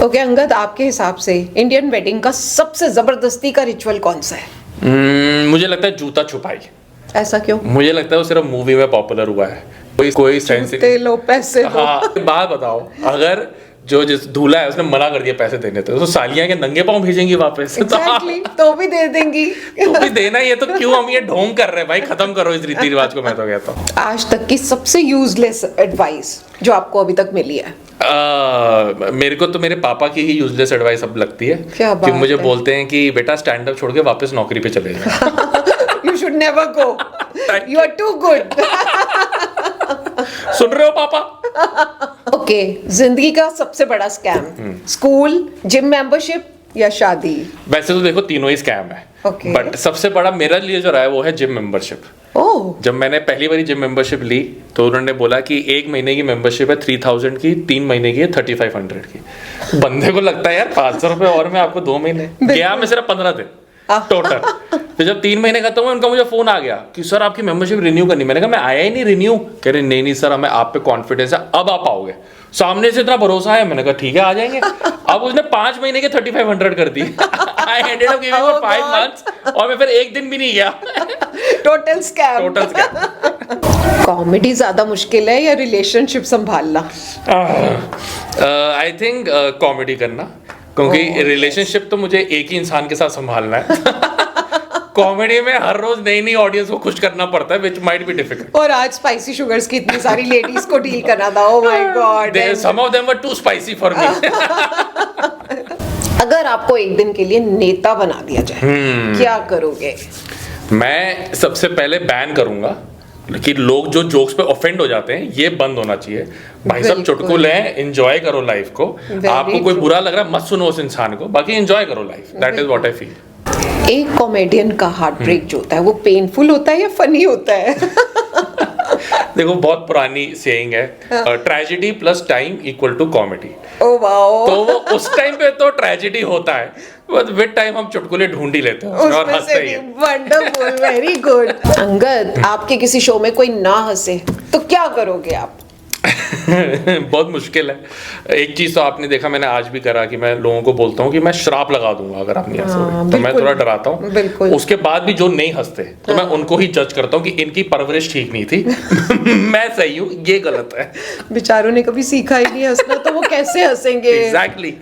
Okay Angad, आपके हिसाब से इंडियन वेडिंग का सबसे जबरदस्ती का रिचुअल कौन सा है? मुझे लगता है जूता छुपाई। ऐसा क्यों? मुझे लगता है वो सिर्फ मूवी में पॉपुलर हुआ है, कोई सेंस जूते लो, पैसे लो। हाँ, बात बताओ, अगर जो जिस दूल्हा है उसने मना कर दिया पैसे देने तो सालियां के नंगे पांव भेजेंगी वापस? Exactly, तो भी दे देंगी। तो भी देना ही है तो क्यों हम ये ढोंग कर रहे हैं भाई? खत्म करो इस रीति रिवाज को, मैं तो कहता हूँ। आज तक की सबसे यूजलेस एडवाइस जो आपको अभी तक मिली है? मेरे को तो मेरे पापा की ही यूजलेस एडवाइस अब लगती है। क्या बात कि मुझे है? बोलते हैं कि बेटा स्टैंड अप छोड़ के वापस नौकरी पे चले जाओ। You should never go, you are too good. सुन रहे हो पापा? ओके, जिंदगी का सबसे बड़ा स्कैम, स्कूल, जिम मेंबरशिप या शादी? वैसे तो देखो तीनों ही स्कैम है, Okay. बट सबसे बड़ा मेरा लिए जो रहा है वो है जिम मेंबरशिप। ओह, जब मैंने पहली बारी जिम मेंबरशिप ली तो उन्होंने बोला कि 1 महीने की मेंबरशिप है 3000 की, 3 महीने की है 3500 की। बंदे को लगता है यार 500 रुपए और मैं आपको 2 महीने गया, मैं सिर्फ 15 दिन टोटल। तो जब 3 महीने खत्म हुए उनका मुझे फोन आ गया कि सर आपकी मेंबरशिप रिन्यू करनी। मैंने कहा मैं आया ही नहीं रिन्यू। कह रहे नहीं सर, हमें आप पे कॉन्फिडेंस है, अब आप आओगे। सामने से इतना भरोसा है, मैंने कहा ठीक है आ जाएंगे। अब उसने 5 महीने के 3500 कर दी। I ended up giving for 5 months और मैं फिर एक दिन भी नहीं गया। Total scam. कॉमेडी ज्यादा मुश्किल है या रिलेशनशिप संभालना? आई थिंक कॉमेडी करना, क्योंकि रिलेशनशिप तो मुझे एक ही इंसान के साथ संभालना है। कॉमेडी में हर रोज नई नई ऑडियंस को खुश करना पड़ता है, which might be difficult. और आज स्पाइसी शुगर्स की इतनी सारी लेडीज को डील करना था। Oh my God, some of them were too spicy for me. अगर आपको एक दिन के लिए नेता बना दिया जाए, क्या करोगे? मैं सबसे पहले बैन करूंगा कि लोग जो जोक्स पे ऑफेंड हो जाते हैं ये बंद होना चाहिए। भाई साहब चुटकुले हैं, एंजॉय करो लाइफ को। आपको कोई बुरा लग रहा है मत सुनो उस इंसान को, बाकी एंजॉय करो life. That is what I feel. एक कॉमेडियन का हार्ट ब्रेक जो होता है वो पेनफुल होता है या फनी होता है? देखो बहुत पुरानी सेइंग है, tragedy plus time equal to comedy. Oh wow. तो वो उस टाइम पे तो ट्रेजेडी होता है, बट विद टाइम हम चुटकुले ढूंढ ही लेते हैं और हंसते ही हैं। Wonderful, very good. अंगद, आपके किसी शो में कोई ना हंसे तो क्या करोगे आप? बहुत मुश्किल है। एक चीज तो आपने देखा, मैंने आज भी करा कि मैं लोगों को बोलता हूँ कि मैं श्राप लगा दूंगा अगर आप नहीं हंसोगे। तो मैं थोड़ा डराता हूँ। उसके बाद भी जो नहीं हंसते तो मैं उनको ही जज करता हूँ कि इनकी परवरिश ठीक नहीं थी। मैं सही हूँ, ये गलत है। बेचारों ने कभी सीखा ही नहीं हंसना, तो वो कैसे हंसेंगे? एग्जैक्टली।